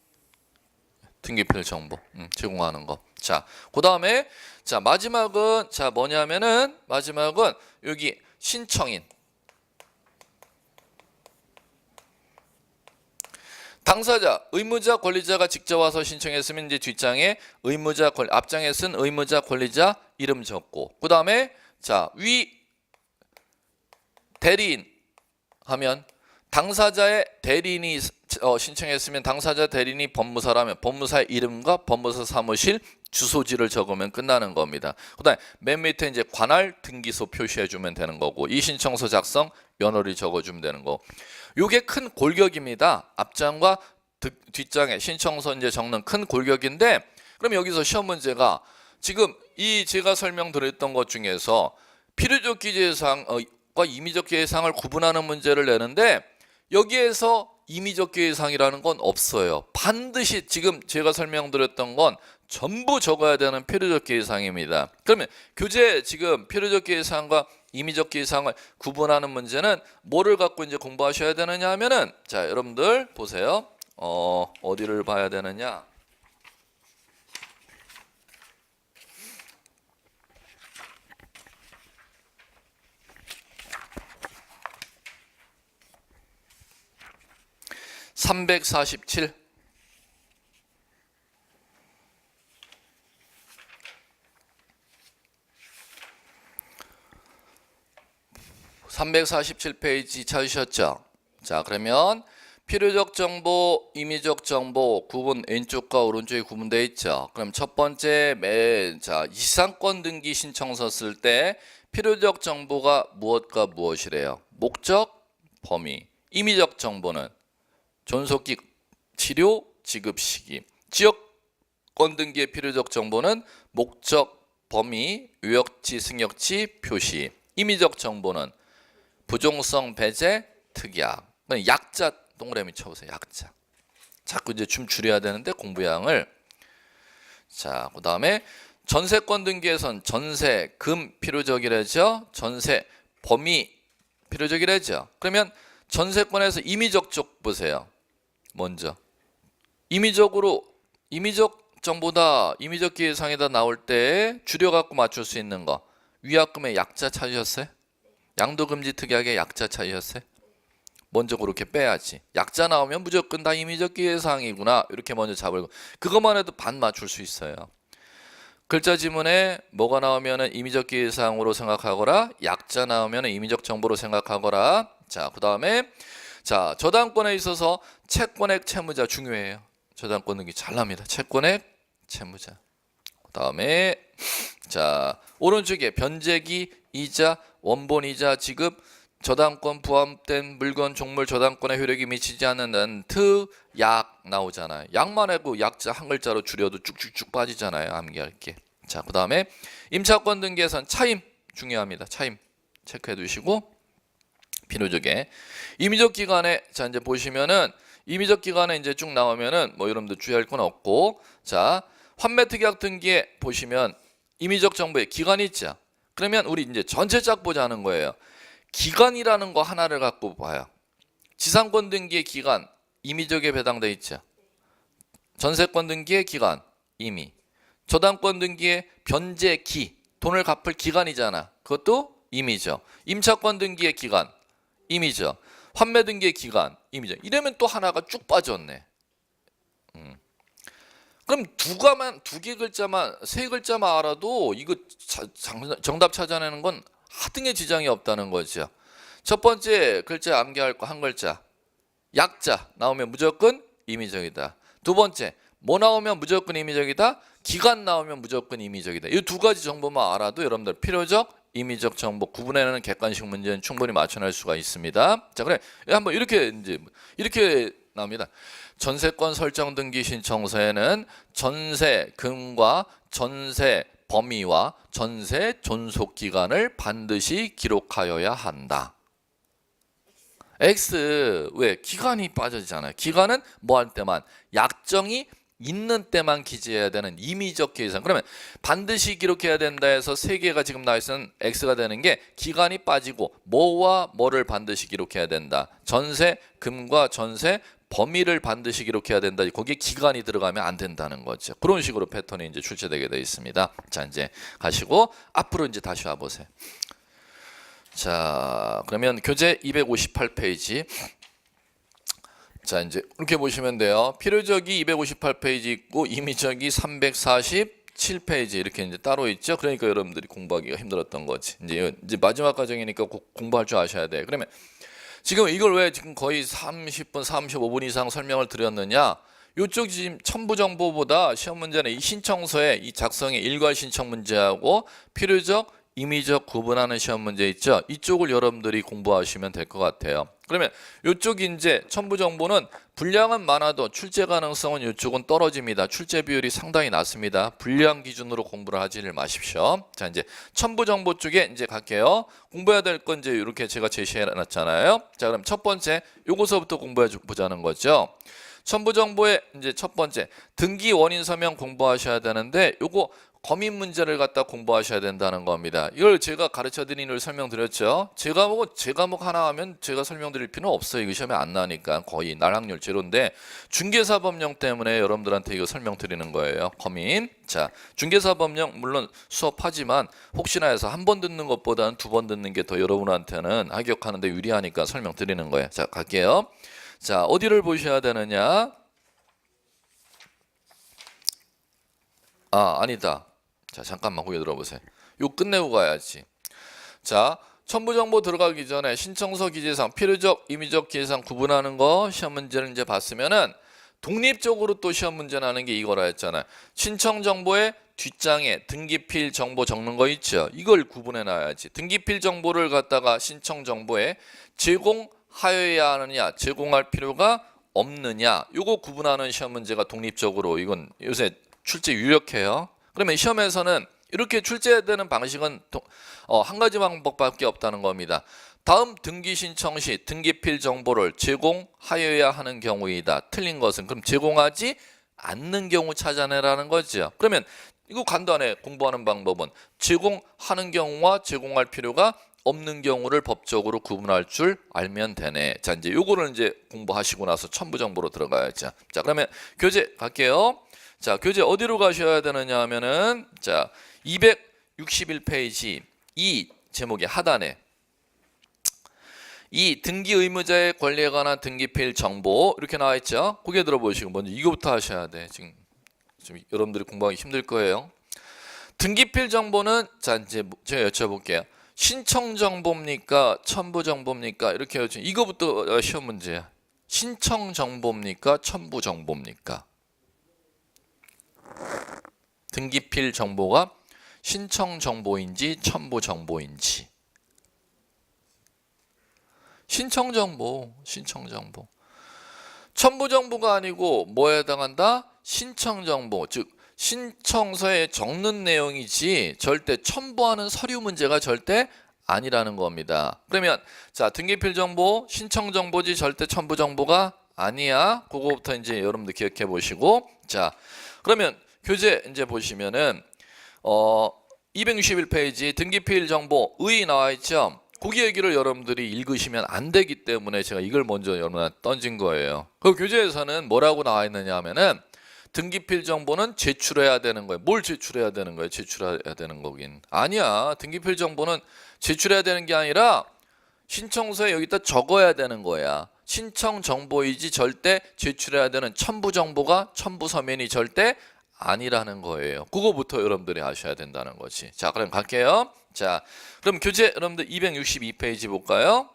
등기필 정보 제공하는 거. 자, 그다음에 자 마지막은 자 뭐냐면은 마지막은 여기 신청인. 당사자, 의무자, 권리자가 직접 와서 신청했으면 이제 뒷장에 의무자, 앞장에 쓴 의무자, 권리자 이름 적고 그다음에 자, 위 대리인 하면 당사자의 대리인이 신청했으면 당사자 대리인이 법무사라면 법무사의 이름과 법무사 사무실 주소지를 적으면 끝나는 겁니다. 그다음에 맨 밑에 이제 관할 등기소 표시해주면 되는 거고 이 신청서 작성 연월일 적어주면 되는 거. 요게 큰 골격입니다. 앞장과 뒷장에 신청서 이제 적는 큰 골격인데 그럼 여기서 시험 문제가 지금 이 제가 설명드렸던 것 중에서 필요적 기재사항과 임의적 기재사항을 구분하는 문제를 내는데 여기에서 임의적 기재사항이라는 건 없어요. 반드시 지금 제가 설명드렸던 건 전부 적어야 되는 필요적 기재사항입니다. 그러면 교재 지금 필요적 기재사항과 임의적 기재사항을 구분하는 문제는 뭐를 갖고 이제 공부하셔야 되느냐 하면은 자 여러분들 보세요. 어디를 봐야 되느냐? (347) 347페이지 찾으셨죠? 자 그러면 필요적 정보, 임의적 정보 구분 왼쪽과 오른쪽에 구분되어 있죠. 그럼 첫 번째 자 이상권 등기 신청서 쓸 때 필요적 정보가 무엇과 무엇이래요? 목적, 범위. 임의적 정보는 존속기, 치료, 지급 시기. 지역권 등기의 필요적 정보는 목적, 범위, 유역지, 승역지, 표시. 임의적 정보는 부종성, 배제, 특약. 약자 동그라미 쳐보세요. 약자. 자꾸 이제 좀 줄여야 되는데 공부량을. 자, 그 다음에 전세권 등기에선 전세, 금 필요적이라죠. 전세, 범위 필요적이라죠. 그러면 전세권에서 임의적 쪽 보세요. 먼저 임의적 정보다 임의적 기재사항에다 나올 때 줄여갖고 맞출 수 있는 거 위약금의 약자 찾으셨어요? 양도금지 특약의 약자 찾으셨어요? 먼저 그렇게 빼야지. 약자 나오면 무조건 다 임의적 기회사항이구나 이렇게 먼저 잡을 거. 그것만 해도 반 맞출 수 있어요. 글자 지문에 뭐가 나오면은 임의적 기회사항으로 생각하거라. 약자 나오면은 임의적 정보로 생각하거라. 자, 그다음에 자, 저당권에 있어서 채권액 채무자 중요해요. 저당권 등기 잘 납니다. 채권액 채무자. 그다음에 자, 오른쪽에 변제기 이자 원본 이자 지급 저당권 포함된 물건 종물 저당권의 효력이 미치지 않는 약 나오잖아요. 약만 해도 약자 한 글자로 줄여도 쭉쭉쭉 빠지잖아요. 암기할 게. 자, 그다음에 임차권 등기에선 차임 중요합니다. 차임 체크해 두시고 필요적에 임의적 기간에 자 이제 보시면은 임의적 기간에 이제 쭉 나오면은 뭐 여러분들 주의할 건 없고 자 환매 특약 등기에 보시면 임의적 정보에 기간이 있죠. 그러면 우리 이제 전체 짝 보자는 거예요. 기간이라는 거 하나를 갖고 봐요. 지상권 등기의 기간 임의적에 배당돼 있죠. 전세권 등기의 기간 임의. 저당권 등기의 변제기 돈을 갚을 기간이잖아. 그것도 임의죠. 임차권 등기의 기간 임의죠. 환매 등기의 기간 임의죠. 이러면 또 하나가 쭉 빠졌네. 그럼 두 개 글자만 세 글자만 알아도 이거 정답 찾아내는 건 하등의 지장이 없다는 거죠. 첫 번째 글자 암기할 거 한 글자 약자 나오면 무조건 임의적이다. 두 번째 뭐 나오면 무조건 임의적이다. 기간 나오면 무조건 임의적이다. 이 두 가지 정보만 알아도 여러분들 필요적 임의적 정보 구분해내는 객관식 문제는 충분히 맞춰낼 수가 있습니다. 자, 그래 한번 이렇게 나옵니다. 전세권 설정 등기 신청서에는 전세금과 전세 범위와 전세 존속 기간을 반드시 기록하여야 한다. X 왜 기간이 빠져지잖아요. 기간은 뭐 할 때만 약정이 있는 때만 기재해야 되는 임의적 계산. 그러면 반드시 기록해야 된다 해서 세 개가 지금 나와 있는 X가 되는 게 기간이 빠지고 뭐와 뭐를 반드시 기록해야 된다. 전세 금과 전세 범위를 반드시 기록해야 된다. 거기에 기간이 들어가면 안 된다는 거죠. 그런 식으로 패턴이 이제 출제되게 되어 있습니다. 자, 이제 가시고 앞으로 이제 다시 와 보세요. 자, 그러면 교재 258페이지. 자, 이제 이렇게 보시면 돼요. 필요적이 258페이지 있고 임의적이 347페이지 이렇게 이제 따로 있죠. 그러니까 여러분들이 공부하기가 힘들었던 거지. 이제 마지막 과정이니까 꼭 공부할 줄 아셔야 돼. 그러면 지금 이걸 왜 지금 거의 30분, 35분 이상 설명을 드렸느냐? 이쪽 지금 첨부 정보보다 시험 문제는 이 신청서의 이 작성의 일괄 신청 문제하고 필요적, 임의적 구분하는 시험 문제 있죠. 이쪽을 여러분들이 공부하시면 될 것 같아요. 그러면 이쪽이 이제 첨부 정보는 분량은 많아도 출제 가능성은 이쪽은 떨어집니다. 출제 비율이 상당히 낮습니다. 분량 기준으로 공부를 하지를 마십시오. 자, 이제 첨부 정보 쪽에 이제 갈게요. 공부해야 될 건 이제 이렇게 제가 제시해 놨잖아요. 자, 그럼 첫 번째 요거서부터 공부해 보자는 거죠. 첨부 정보의 이제 첫 번째 등기 원인 서명 공부하셔야 되는데 요거 거민 문제를 갖다 공부하셔야 된다는 겁니다. 이걸 제가 가르쳐 드린 걸 설명드렸죠. 제 과목 하나 하면 제가 설명드릴 필요는 없어요. 이거 시험에 안 나니까 거의 날확률 제로인데 중개사법령 때문에 여러분들한테 이거 설명드리는 거예요. 거민. 자, 중개사법령 물론 수업하지만 혹시나 해서 한 번 듣는 것보다는 두 번 듣는 게 더 여러분한테는 합격하는데 유리하니까 설명드리는 거예요. 자, 갈게요. 자, 어디를 보셔야 되느냐? 아니다. 자, 잠깐만 거기 들어보세요. 요 끝내고 가야지. 자, 첨부 정보 들어가기 전에 신청서 기재상 필요적, 임의적 기재상 구분하는 거 시험 문제를 이제 봤으면은 독립적으로 또 시험 문제 나는 게 이거라 했잖아요. 신청 정보의 뒷장에 등기필 정보 적는 거 있죠. 이걸 구분해 놔야지. 등기필 정보를 갖다가 신청 정보에 제공하여야 하느냐, 제공할 필요가 없느냐. 요거 구분하는 시험 문제가 독립적으로 이건 요새 출제 유력해요. 그러면 시험에서는 이렇게 출제되는 방식은 한 가지 방법밖에 없다는 겁니다. 다음 등기 신청 시 등기필 정보를 제공하여야 하는 경우이다. 틀린 것은 그럼 제공하지 않는 경우 찾아내라는 거죠. 그러면 이거 간단해. 공부하는 방법은 제공하는 경우와 제공할 필요가 없는 경우를 법적으로 구분할 줄 알면 되네. 자, 이제 요거를 이제 공부하시고 나서 첨부 정보로 들어가야죠. 자, 그러면 교재 갈게요. 자, 교재 어디로 가셔야 되느냐 하면은 자, 261페이지 이 제목의 하단에 이 등기 의무자의 권리에 관한 등기필 정보 이렇게 나와 있죠. 고개 들어보시고 먼저 이거부터 하셔야 돼. 지금 여러분들이 공부하기 힘들 거예요. 등기필 정보는 자 이제 제가 여쭤볼게요. 신청 정보입니까? 첨부 정보입니까? 이렇게 여쭤. 이거부터 시험 문제야. 신청 정보입니까? 첨부 정보입니까? 등기필 정보가 신청 정보인지 첨부 정보인지. 신청 정보. 첨부 정보가 아니고 뭐에 해당한다? 신청 정보. 즉 신청서에 적는 내용이지 절대 첨부하는 서류 문제가 절대 아니라는 겁니다. 그러면 자 등기필 정보 신청 정보지 절대 첨부 정보가 아니야. 그거부터 이제 여러분들 기억해 보시고 자 그러면 교재 이제 보시면은 261페이지 등기필 정보 의 나와 있죠. 거기 얘기를 여러분들이 읽으시면 안 되기 때문에 제가 이걸 먼저 여러분한테 던진 거예요. 그 교재에서는 뭐라고 나와 있느냐 하면은 등기필 정보는 제출해야 되는 거예요. 뭘 제출해야 되는 거예요? 제출해야 되는 거긴 아니야. 등기필 정보는 제출해야 되는 게 아니라 신청서에 여기다 적어야 되는 거야. 신청 정보이지 절대 제출해야 되는 첨부 정보가 첨부 서면이 절대 아니라는 거예요. 그거부터 여러분들이 아셔야 된다는 거지. 자, 그럼 갈게요. 자, 그럼 교재 여러분들 262페이지 볼까요?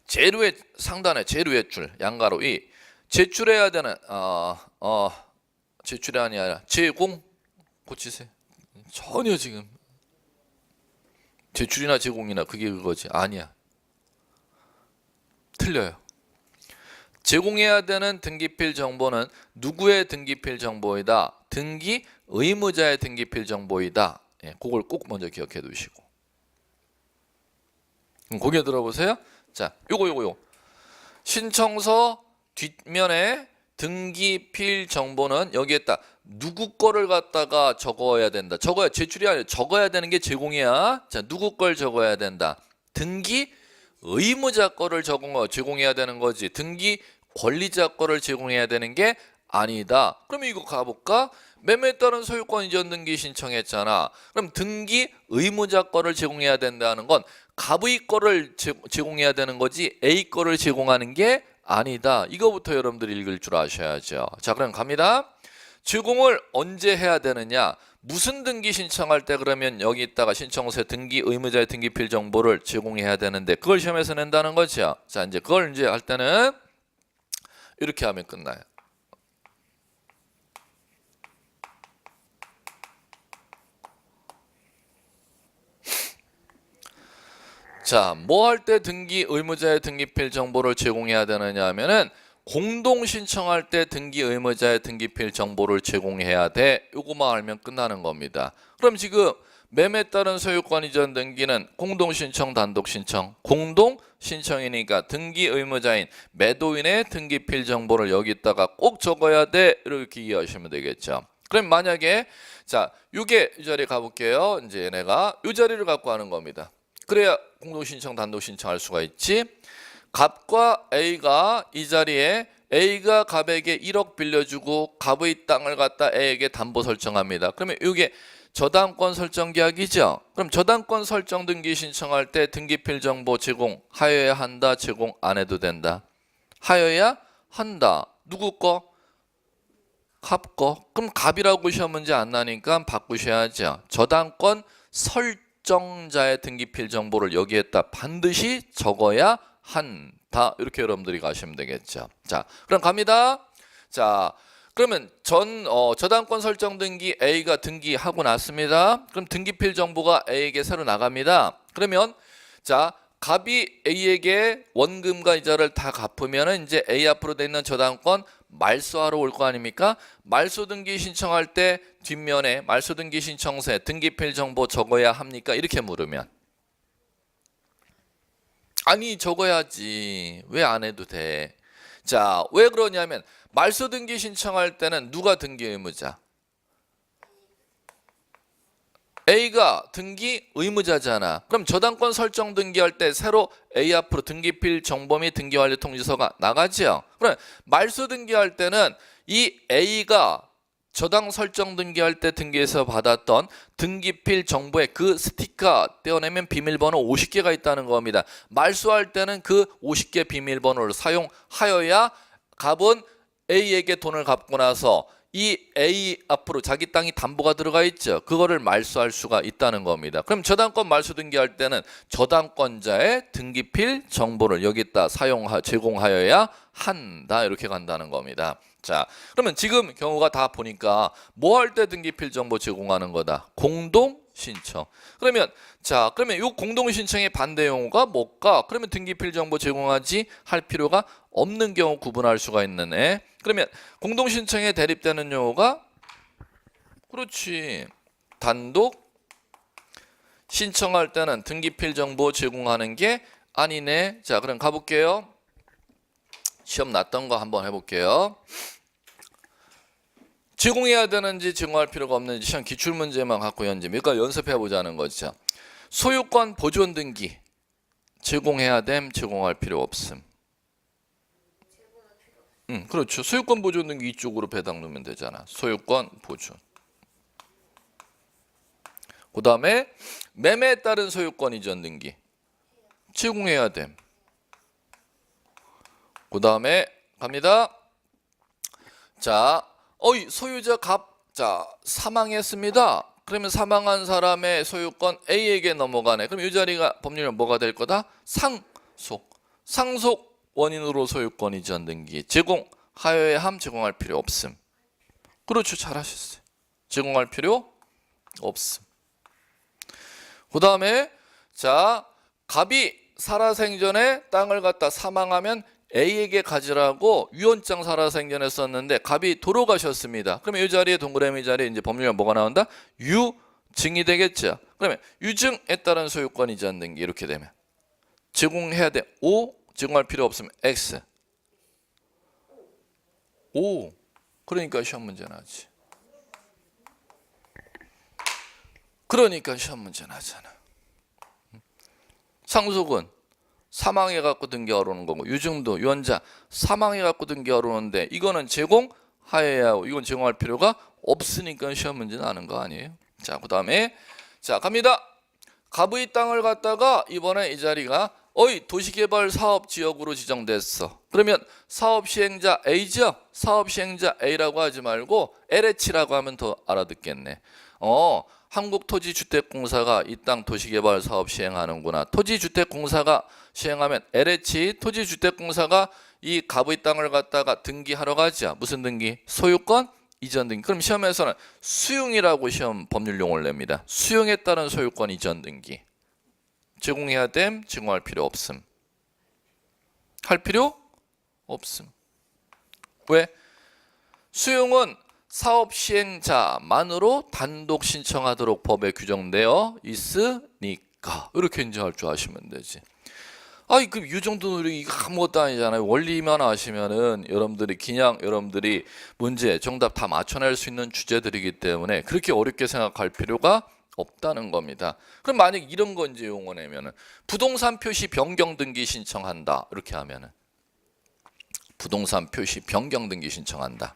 제일 위에 상단에 제일 위에 줄 양가로 이 제출해야 되는 제출이 아니라 제공 고치세요. 전혀 지금 제출이나 제공이나 그게 그거지 아니야. 틀려요. 제공해야 되는 등기필 정보는 누구의 등기필 정보이다. 등기 의무자의 등기필 정보이다. 예, 그걸 꼭 먼저 기억해 두시고. 그럼 고개 들어보세요. 자, 요거 신청서 뒷면에 등기필 정보는 여기에다 누구 거를 갖다가 적어야 된다. 적어야 제출이 아니라 적어야 되는 게 제공이야. 자, 누구 걸 적어야 된다. 등기 의무자 거를 제공해야 되는 거지. 등기 권리자 거를 제공해야 되는 게 아니다. 그럼 이거 가볼까? 매매에 따른 소유권 이전 등기 신청했잖아. 그럼 등기 의무자 거를 제공해야 된다는 건 갑의 거를 제공해야 되는 거지 A 거를 제공하는 게 아니다. 이거부터 여러분들이 읽을 줄 아셔야죠. 자, 그럼 갑니다. 제공을 언제 해야 되느냐? 무슨 등기 신청할 때 그러면 여기다가 신청서에 등기 의무자의 등기필 정보를 제공해야 되는데 그걸 시험에서 낸다는 거죠. 자, 이제 그걸 이제 할 때는 이렇게 하면 끝나요. 자, 뭐 할 때 등기 의무자의 등기필 정보를 제공해야 되느냐 하면은 공동 신청할 때 등기 의무자의 등기필 정보를 제공해야 돼. 요거만 알면 끝나는 겁니다. 그럼 지금 매매에 따른 소유권 이전 등기는 공동 신청, 단독 신청. 공동 신청이니까 등기 의무자인 매도인의 등기필 정보를 여기다가 꼭 적어야 돼. 이렇게 이해하시면 되겠죠. 그럼 만약에 자, 요게 이 자리에 가볼게요. 이제 얘네가 이 자리를 갖고 하는 겁니다. 그래야 공동 신청, 단독 신청할 수가 있지. 갑과 A가 이 자리에 A가 갑에게 1억 빌려주고 갑의 땅을 갖다 A에게 담보 설정합니다. 그러면 이게 저당권 설정 계약이죠. 그럼 저당권 설정 등기 신청할 때 등기필 정보 제공 하여야 한다, 제공 안 해도 된다. 하여야 한다. 누구 거? 갑 거. 그럼 갑이라고 시험 문제 안 나니까 바꾸셔야죠. 저당권 설정자의 등기필 정보를 여기에다 반드시 적어야 한다. 이렇게 여러분들이 가시면 되겠죠. 자, 그럼 갑니다. 자, 그러면 저당권 설정 등기 A가 등기하고 났습니다. 그럼 등기필 정보가 A에게 새로 나갑니다. 그러면 자, 갑이 A에게 원금과 이자를 다 갚으면 이제 A 앞으로 돼 있는 저당권 말소하러 올 거 아닙니까? 말소 등기 신청할 때 뒷면에 말소 등기 신청서에 등기필 정보 적어야 합니까? 이렇게 물으면 아니 적어야지. 왜 안 해도 돼? 자, 왜 그러냐면 말소 등기 신청할 때는 누가 등기 의무자? A가 등기 의무자잖아. 그럼 저당권 설정 등기할 때 새로 A 앞으로 등기필 정보 및 등기 완료 통지서가 나가죠. 그럼 말소 등기할 때는 이 A가 저당 설정 등기할 때 등기에서 받았던 등기필 정보에 그 스티커 떼어내면 비밀번호 50개가 있다는 겁니다. 말소할 때는 그 50개 비밀번호를 사용하여야 갑은 A에게 돈을 갚고 나서 이 A 앞으로 자기 땅이 담보가 들어가 있죠. 그거를 말소할 수가 있다는 겁니다. 그럼 저당권 말소 등기할 때는 저당권자의 등기필 정보를 여기다 제공하여야 한다. 이렇게 간다는 겁니다. 자, 그러면 지금 경우가 다 보니까 뭐 할 때 등기필 정보 제공하는 거다? 공동 신청. 그러면 이 공동 신청의 반대 용어가 뭘까? 그러면 등기필 정보 제공하지 할 필요가 없는 경우 구분할 수가 있는 애. 그러면 공동 신청에 대립되는 용어가 그렇지. 단독 신청할 때는 등기필 정보 제공하는 게 아니네. 자, 그럼 가볼게요. 시험 났던 거 한번 해볼게요. 제공해야 되는지 제공할 필요가 없는지 시험 기출문제만 갖고 그러니까 연습해 보자는 거죠. 소유권 보존 등기 제공해야 됨, 제공할 필요 없음. 그렇죠. 소유권 보존 등기 이쪽으로 배당 놓으면 되잖아. 소유권 보존. 그 다음에 매매에 따른 소유권 이전 등기 제공해야 됨. 그 다음에 갑니다. 자, 소유자 사망했습니다. 그러면 사망한 사람의 소유권 A에게 넘어가네. 그럼 이 자리가 법률은 뭐가 될 거다? 상속 원인으로 소유권 이전 등기 제공하여야 함, 제공할 필요 없음. 그렇죠. 잘하셨어요. 제공할 필요 없음. 그 다음에 갑이 살아생전에 땅을 갖다 사망하면 A에게 가지라고 유언장 살아생전에 썼는데 갑이 돌아가셨습니다. 그러면 이 자리에 동그라미 자리에 이제 법률에 뭐가 나온다? 유증이 되겠죠. 그러면 유증에 따른 소유권 이전 등기 이렇게 되면 제공해야 돼. O 제공할 필요 없으면 X. O 그러니까 시험 문제 나지. 그러니까 시험 문제 나잖아. 상속은 사망해 갖고 등기하러 거고 유증도 유언자 사망해 갖고 등기하러 오는데 이거는 제공하여야 하고 이건 제공할 필요가 없으니까 시험 문제 나는 거 아니에요. 자, 그다음에 갑니다. 갑의 땅을 갖다가 이번에 이 자리가 도시개발 사업 지역으로 지정됐어. 그러면 사업 시행자 A죠. 사업 시행자 A라고 하지 말고 LH라고 하면 더 알아듣겠네. 한국토지주택공사가 이 땅 도시개발 사업 시행하는구나. 토지주택공사가 시행하면 LH 토지주택공사가 이 갑의 땅을 갖다가 등기하러 가자. 무슨 등기? 소유권 이전 등기. 그럼 시험에서는 수용이라고 시험 법률 용어를 냅니다. 수용에 따른 소유권 이전 등기. 제공해야 됨, 제공할 필요 없음. 할 필요 없음. 왜? 수용은 사업 시행자만으로 단독 신청하도록 법에 규정되어 있으니까 이렇게 인정할 줄 아시면 되지. 그럼 이 정도는 이거 아무것도 아니잖아요. 원리만 아시면은 여러분들이 문제 정답 다 맞춰낼 수 있는 주제들이기 때문에 그렇게 어렵게 생각할 필요가 없다는 겁니다. 그럼 만약 이런 거 이제 용어 내면은 부동산 표시 변경 등기 신청한다 이렇게 하면은 부동산 표시 변경 등기 신청한다.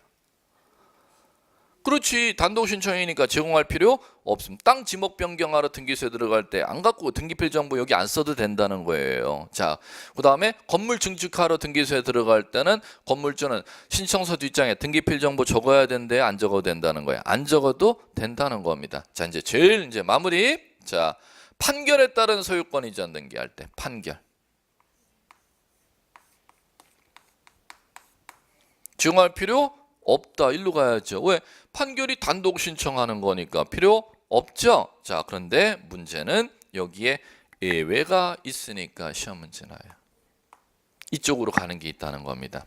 그렇지. 단독 신청이니까 제공할 필요 없음. 땅 지목 변경하러 등기소에 들어갈 때 안 갖고 등기필 정보 여기 안 써도 된다는 거예요. 자, 그 다음에 건물 증축하러 등기소에 들어갈 때는 건물주는 신청서 뒷장에 등기필 정보 적어야 된대, 안 적어도 된다는 거예요. 안 적어도 된다는 겁니다. 자, 이제 마무리. 자, 판결에 따른 소유권 이전 등기할 때 판결. 제공할 필요 없다. 일로 가야죠. 왜? 판결이 단독 신청하는 거니까 필요 없죠. 자, 그런데 문제는 여기에 예외가 있으니까 시험 문제 나요. 이쪽으로 가는 게 있다는 겁니다.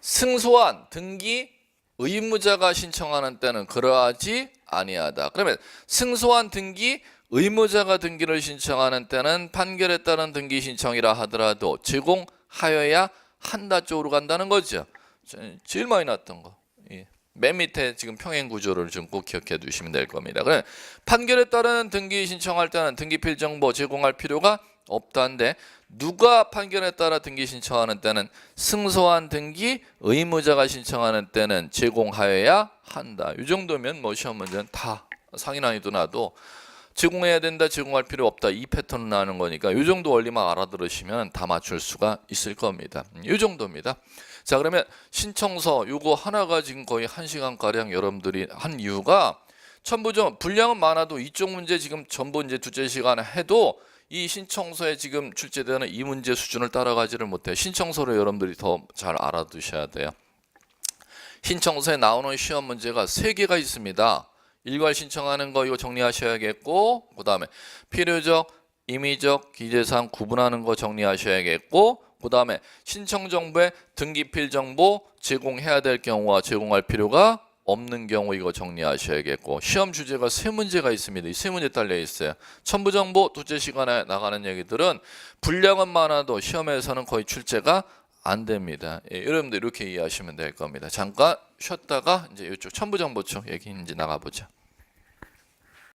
승소한 등기 의무자가 신청하는 때는 그러하지 아니하다. 그러면 승소한 등기 의무자가 등기를 신청하는 때는 판결에 따른 등기 신청이라 하더라도 제공하여야 한다 쪽으로 간다는 거죠. 제일 많이 났던 거. 맨 밑에 지금 평행 구조를 좀 꼭 기억해 두시면 될 겁니다. 그래 판결에 따른 등기 신청할 때는 등기필 정보 제공할 필요가 없다인데 누가 판결에 따라 등기 신청하는 때는 승소한 등기 의무자가 신청하는 때는 제공하여야 한다. 이 정도면 뭐 시험 문제는 다 상위 난이도 나도 제공해야 된다, 제공할 필요 없다 이 패턴은 나는 거니까 이 정도 원리만 알아들으시면 다 맞출 수가 있을 겁니다. 이 정도입니다. 자, 그러면 신청서 요거 하나가 지금 거의 1시간가량 여러분들이 한 이유가 첨부정 분량은 많아도 이쪽 문제 지금 전부 이제 두째 시간에 해도 이 신청서에 지금 출제되는 이 문제 수준을 따라가지를 못해요. 신청서를 여러분들이 더 잘 알아두셔야 돼요. 신청서에 나오는 시험 문제가 3개가 있습니다. 일괄 신청하는 거 이거 정리하셔야겠고, 그 다음에 필요적, 임의적, 기재사항 구분하는 거 정리하셔야겠고, 그 다음에 신청 정보에 등기필 정보 제공해야 될 경우와 제공할 필요가 없는 경우 이거 정리하셔야겠고, 시험 주제가 3문제가 있습니다. 이 3문제 딸려 있어요. 첨부 정보 두째 시간에 나가는 얘기들은 분량은 많아도 시험에서는 거의 출제가 안 됩니다. 예, 여러분들 이렇게 이해하시면 될 겁니다. 잠깐 쉬었다가 이제 이쪽 첨부 정보 쪽 얘기 이제 나가보죠.